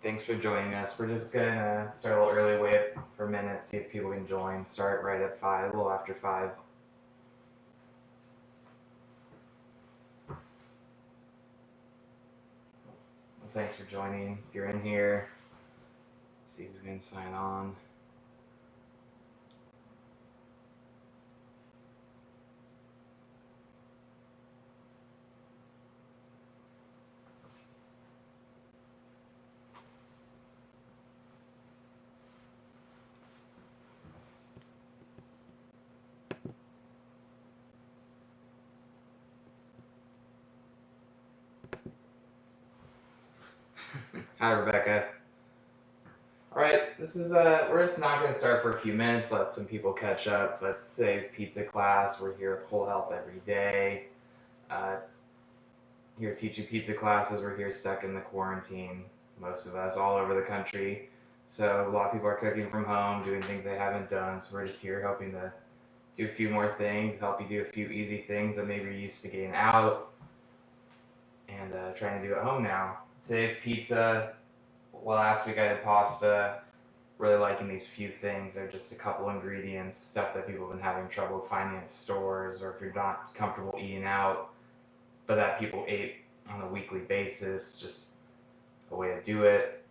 Thanks for joining us. We're just gonna start a little early, wait for a minute, see if people can join. Start right at 5, a little after 5. Well, thanks for joining. If you're in here, see who's gonna sign on. Hi, Rebecca. All right, this is we're just not gonna start for a few minutes, let some people catch up. But today's pizza class. We're here at Whole Health every day. Here teaching pizza classes. We're here stuck in the quarantine. Most of us all over the country. So a lot of people are cooking from home, doing things they haven't done. So we're just here helping to do a few more things, help you do a few easy things that maybe you're used to getting out and trying to do at home now. Today's pizza. Last week I had pasta. Really liking these few things. They're just a couple ingredients, stuff that people have been having trouble finding in stores, or if you're not comfortable eating out, but that people ate on a weekly basis. Just a way to do it.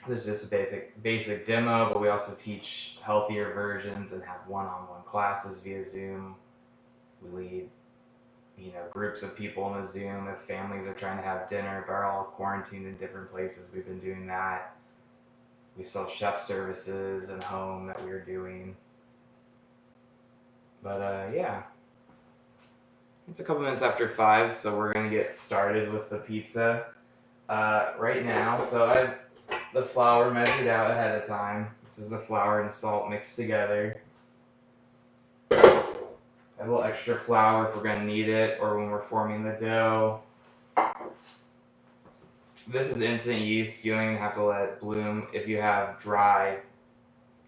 This is just a basic demo, but we also teach healthier versions and have one-on-one classes via Zoom. We lead, groups of people in the Zoom. If families are trying to have dinner, but are all quarantined in different places, we've been doing that. We still have chef services and home that we're doing. But yeah, it's a couple minutes after 5, so we're gonna get started with the pizza right now. So I have the flour measured out ahead of time. This is the flour and salt mixed together. A little extra flour if we're going to need it, or when we're forming the dough. This is instant yeast. You don't even have to let it bloom. If you have dry,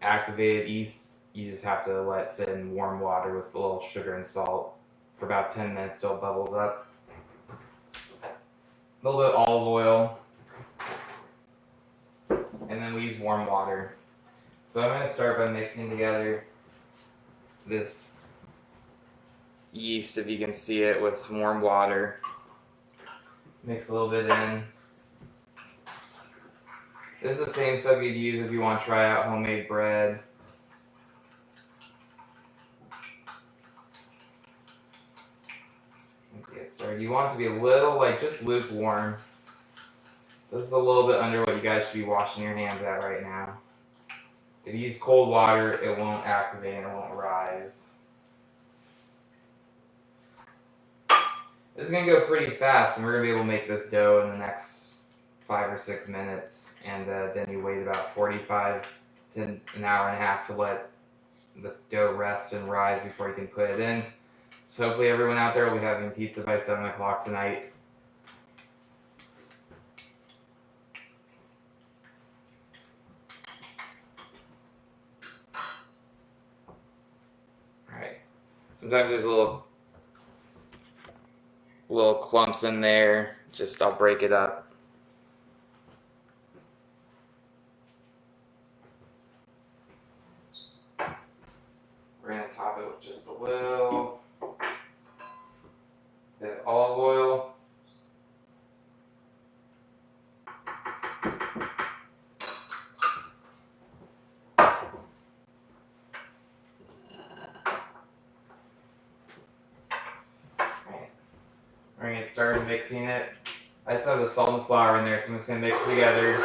activated yeast, you just have to let it sit in warm water with a little sugar and salt for about 10 minutes till it bubbles up. A little bit of olive oil. And then we use warm water. So I'm going to start by mixing together this yeast, if you can see it, with some warm water. Mix a little bit in. This is the same stuff you'd use if you want to try out homemade bread. Get started. You want it to be a little, just lukewarm. This is a little bit under what you guys should be washing your hands at right now. If you use cold water, it won't activate and it won't rise. This is going to go pretty fast, and we're going to be able to make this dough in the next 5 or 6 minutes, and then you wait about 45 to an hour and a half to let the dough rest and rise before you can put it in. So hopefully everyone out there will be having pizza by 7 o'clock tonight. Alright. Sometimes there's little clumps in there. Just I'll break it up. We're going to top it with just a little bit of olive oil. We're going to get started mixing it. I just have the salt and flour in there, so I'm just going to mix it together.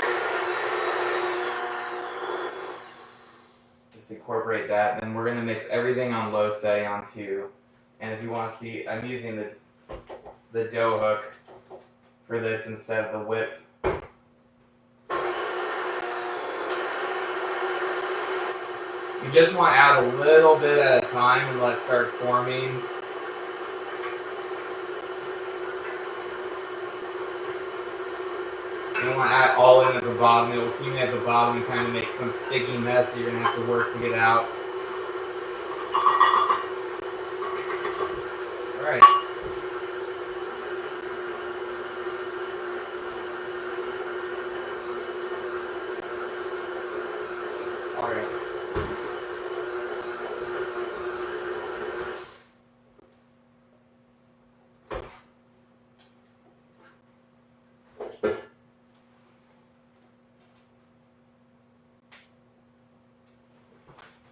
Just incorporate that. And then we're going to mix everything on low setting on 2. And if you want to see, I'm using the dough hook for this instead of the whip. You just want to add a little bit at a time and let it start forming. You don't want to add all in at the bottom. It will fume at the bottom and kind of make some sticky mess that you're going to have to work to get out. Alright.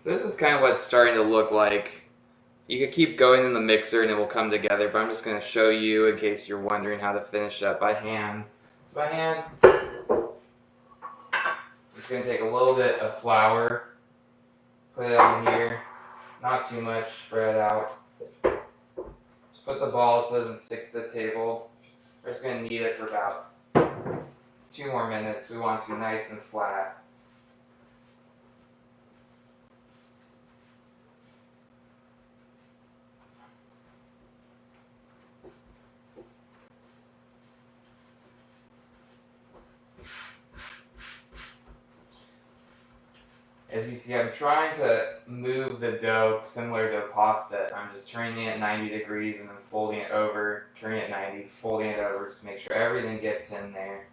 This is kind of what it's starting to look like. You could keep going in the mixer and it will come together, but I'm just going to show you in case you're wondering how to finish up by hand. So by hand, I'm just going to take a little bit of flour, put it on here, not too much, spread out. Just put the ball so it doesn't stick to the table. We're just going to knead it for about 2 more minutes. We want it to be nice and flat. As you see, I'm trying to move the dough similar to pasta. I'm just turning it at 90 degrees and then folding it over, turning it 90, folding it over to make sure everything gets in there.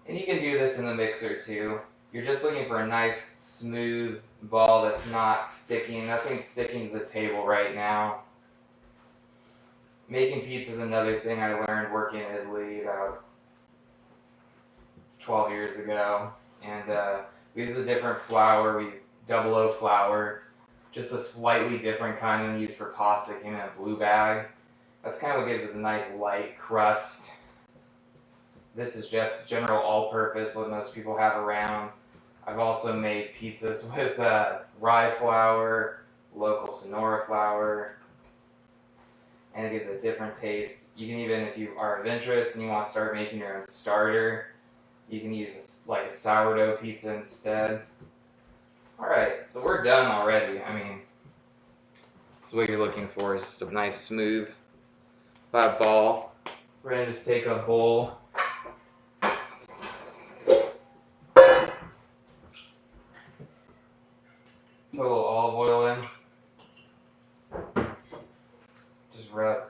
And you can do this in the mixer too. You're just looking for a nice, smooth ball that's not sticking. Nothing's sticking to the table right now. Making pizza is another thing I learned working in Italy about 12 years ago. And we use a different flour. We use double O flour. Just a slightly different kind than used for pasta. It came in a blue bag. That's kind of what gives it a nice light crust. This is just general all-purpose, what most people have around. I've also made pizzas with rye flour, local Sonora flour, and it gives a different taste. You can even, if you are of interest and you want to start making your own starter, you can use like a sourdough pizza instead. Alright, so we're done already. I mean, so what you're looking for is just a nice smooth flat ball. We're going to just take a bowl, put a little olive oil in, just rub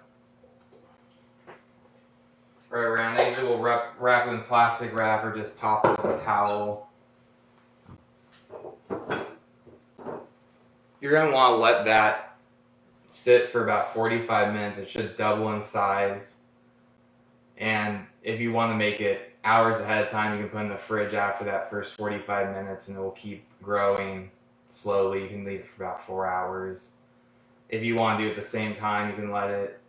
right around. I usually will wrap it in plastic wrap or just top it with a towel. You're going to want to let that sit for about 45 minutes. It should double in size. And if you want to make it hours ahead of time, you can put it in the fridge after that first 45 minutes and it will keep growing slowly. You can leave it for about 4 hours. If you want to do it at the same time, you can let it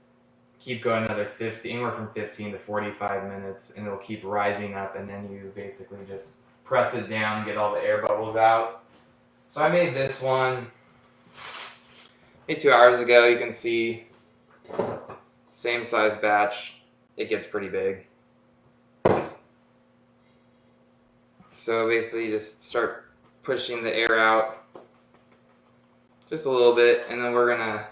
keep going another anywhere from 15 to 45 minutes, and it'll keep rising up, and then you basically just press it down and get all the air bubbles out. So I made this one maybe 2 hours ago. You can see same size batch. It gets pretty big. So basically just start pushing the air out just a little bit, and then we're gonna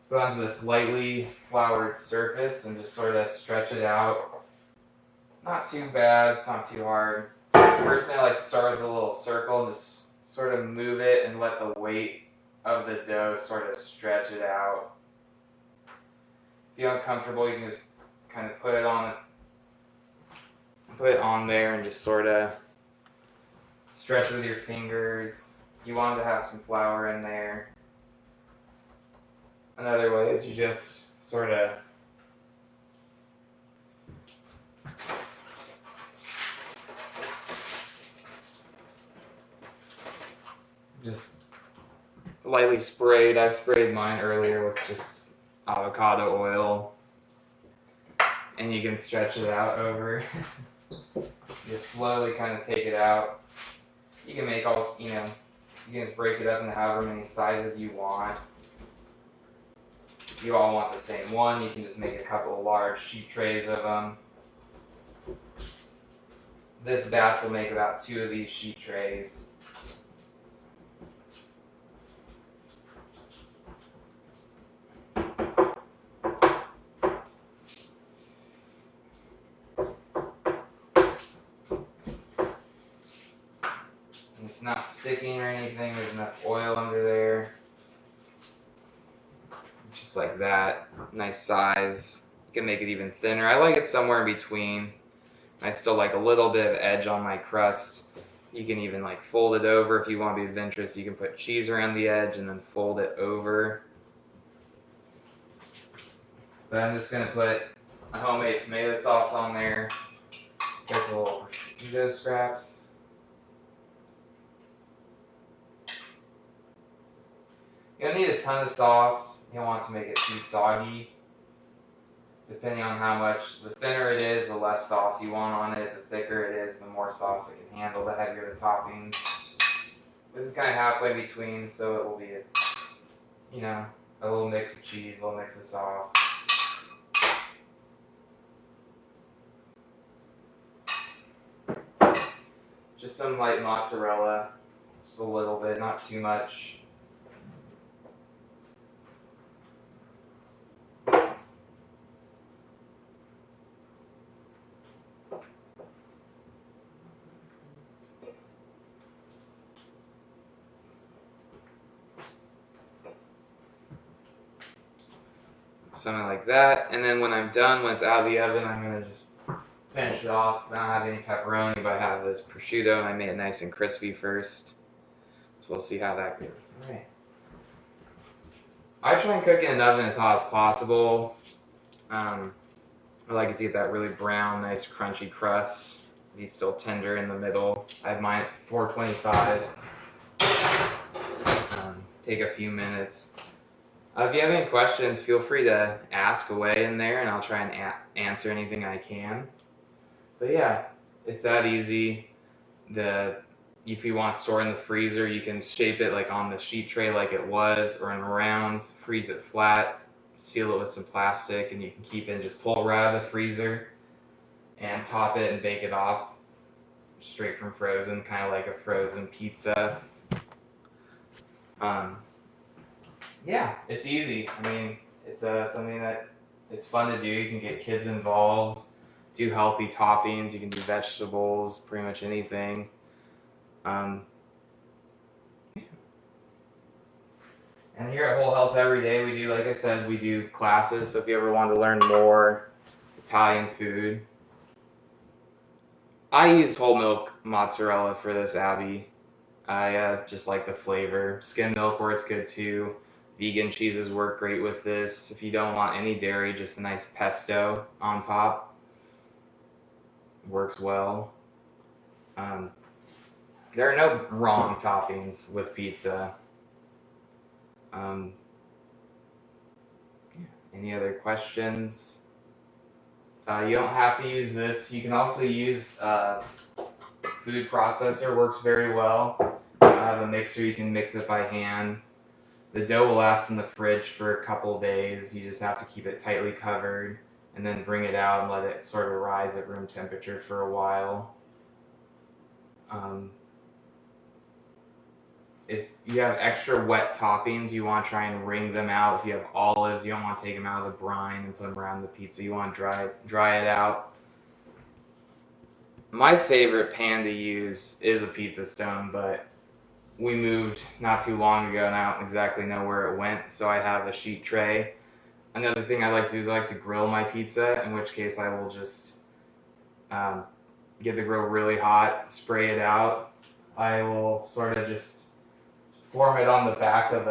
go onto this lightly floured surface and just sort of stretch it out. Not too bad, it's not too hard. Personally, I like to start with a little circle and just sort of move it and let the weight of the dough sort of stretch it out. If you're uncomfortable, you can just kind of put it on there and just sort of stretch with your fingers. You want to have some flour in there. Another way is you just sort of just lightly sprayed. I sprayed mine earlier with just avocado oil, and you can stretch it out over. Just slowly kind of take it out. You can make you can just break it up into however many sizes you want. If you all want the same one, you can just make a couple of large sheet trays of them. This batch will make about 2 of these sheet trays. And it's not sticking or anything, there's enough oil under there. Just like that, nice size. You can make it even thinner. I like it somewhere in between. I still like a little bit of edge on my crust. You can even like fold it over if you want to be adventurous. You can put cheese around the edge and then fold it over. But I'm just gonna put a homemade tomato sauce on there. Get the little prosciutto scraps. You don't need a ton of sauce. You don't want to make it too soggy. Depending on how much, the thinner it is, the less sauce you want on it. The thicker it is, the more sauce it can handle, the heavier the toppings. This is kind of halfway between, so it will be, a little mix of cheese, a little mix of sauce. Just some light mozzarella, just a little bit, not too much. Something like that. And then when I'm done, when it's out of the oven, I'm going to just finish it off. I don't have any pepperoni, but I have this prosciutto, and I made it nice and crispy first. So we'll see how that goes. All right. I try and cook in an oven as hot as possible. I like it to get that really brown, nice crunchy crust. Be still tender in the middle. I have mine at 425. Take a few minutes. If you have any questions, feel free to ask away in there, and I'll try and answer anything I can. But yeah, it's that easy. If you want to store in the freezer, you can shape it like on the sheet tray like it was, or in rounds, freeze it flat, seal it with some plastic, and you can keep it and just pull right out of the freezer and top it and bake it off straight from frozen, kind of like a frozen pizza. Yeah, it's easy. I mean, it's something that it's fun to do. You can get kids involved, do healthy toppings. You can do vegetables, pretty much anything. And here at Whole Health Every Day, we do, like I said, we do classes. So if you ever want to learn more Italian food, I used whole milk mozzarella for this, Abby. I just like the flavor. Skim milk works good too. Vegan cheeses work great with this. If you don't want any dairy, just a nice pesto on top works well. There are no wrong toppings with pizza. Any other questions? You don't have to use this. You can also use food processor, works very well. I have a mixer, you can mix it by hand. The dough will last in the fridge for a couple days. You just have to keep it tightly covered and then bring it out and let it sort of rise at room temperature for a while. If you have extra wet toppings, you want to try and wring them out. If you have olives, you don't want to take them out of the brine and put them around the pizza. You want to dry it out. My favorite pan to use is a pizza stone, but we moved not too long ago and I don't exactly know where it went, so I have a sheet tray. Another thing I like to do is I like to grill my pizza, in which case I will just get the grill really hot, spray it out. I will sort of just form it on the back of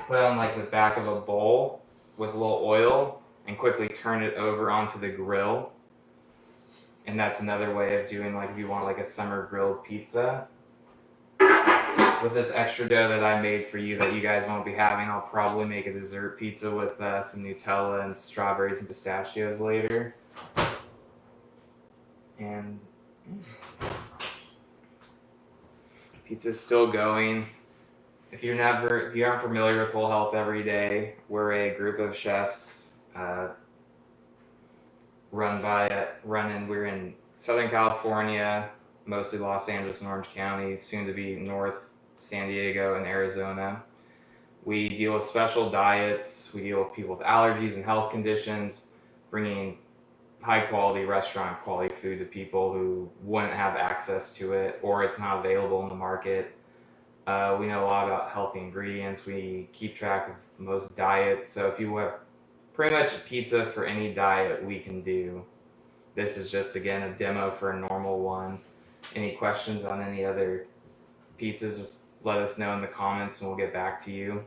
put it on like the back of a bowl with a little oil and quickly turn it over onto the grill. And that's another way of doing, like, if you want like a summer grilled pizza. With this extra dough that I made for you that you guys won't be having, I'll probably make a dessert pizza with some Nutella and strawberries and pistachios later. And pizza's still going. If you aren't familiar with Whole Health Every Day, we're a group of chefs we're in Southern California, mostly Los Angeles and Orange County, soon to be North San Diego and Arizona. We deal with special diets. We deal with people with allergies and health conditions, bringing high quality restaurant quality food to people who wouldn't have access to it or it's not available in the market. We know a lot about healthy ingredients. We keep track of most diets. So if you have pretty much a pizza for any diet we can do. This is just, again, a demo for a normal one. Any questions on any other pizzas, just let us know in the comments and we'll get back to you.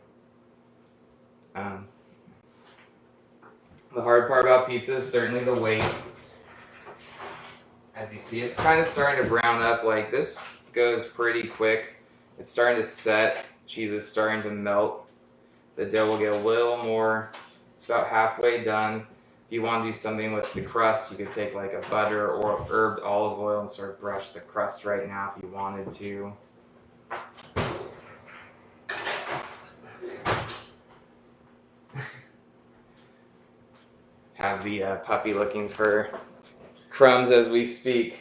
The hard part about pizza is certainly the weight. As you see, it's kind of starting to brown up. Like, this goes pretty quick. It's starting to set. Cheese is starting to melt. The dough will get a little more, it's about halfway done. If you want to do something with the crust, you could take like a butter or herbed olive oil and sort of brush the crust right now if you wanted to. Have the puppy looking for crumbs as we speak.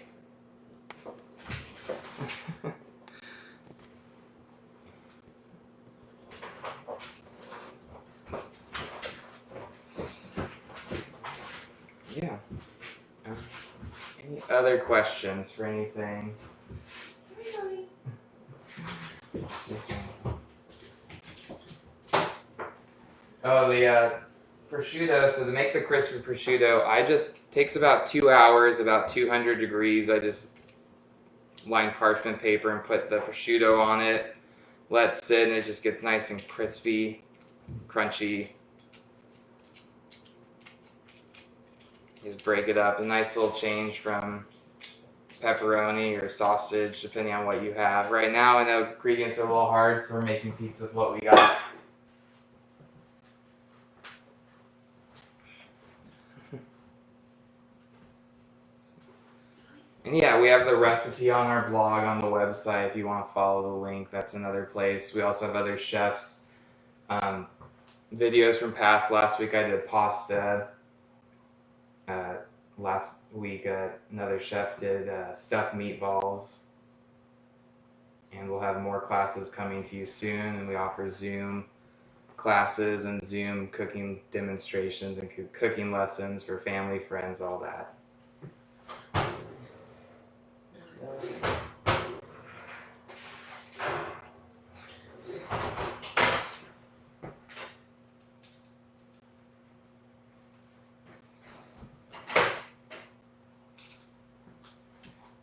Yeah. Any other questions for anything? Oh, the prosciutto. So to make the crispy prosciutto, I just takes about 2 hours, about 200 degrees. I just line parchment paper and put the prosciutto on it. Let it sit, and it just gets nice and crispy, crunchy. Just break it up. A nice little change from pepperoni or sausage, depending on what you have. Right now, I know ingredients are a little hard, so we're making pizza with what we got. And yeah, we have the recipe on our blog on the website if you want to follow the link. That's another place. We also have other chefs' videos from past. Last week I did pasta. Last week another chef did stuffed meatballs. And we'll have more classes coming to you soon. And we offer Zoom classes and Zoom cooking demonstrations and cooking lessons for family, friends, all that.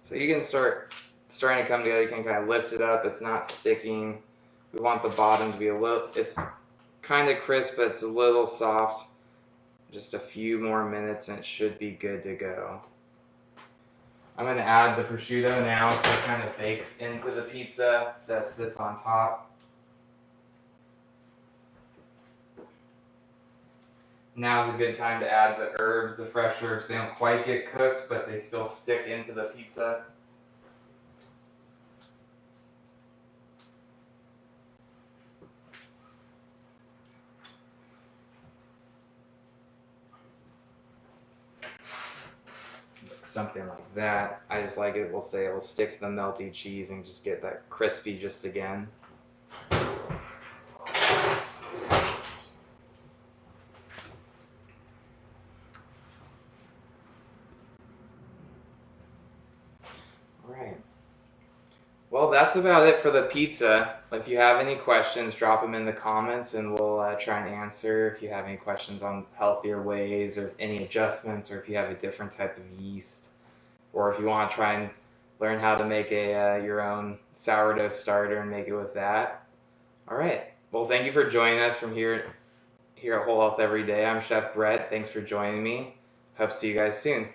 So you can starting to come together. You can kind of lift it up. It's not sticking. We want the bottom to be it's kind of crisp, but it's a little soft. Just a few more minutes and it should be good to go. I'm going to add the prosciutto now so it kind of bakes into the pizza so that sits on top. Now's a good time to add the herbs, the fresh herbs. They don't quite get cooked, but they still stick into the pizza. Something like that. I just like it. We'll say it will stick to the melty cheese and just get that crispy just again. Alright. Well, that's about it for the pizza. If you have any questions, drop them in the comments and we'll try and answer. If you have any questions on healthier ways or any adjustments, or if you have a different type of yeast, or if you want to try and learn how to make your own sourdough starter and make it with that. Alright. Well, thank you for joining us from here at Whole Health Every Day. I'm Chef Brett. Thanks for joining me. Hope to see you guys soon.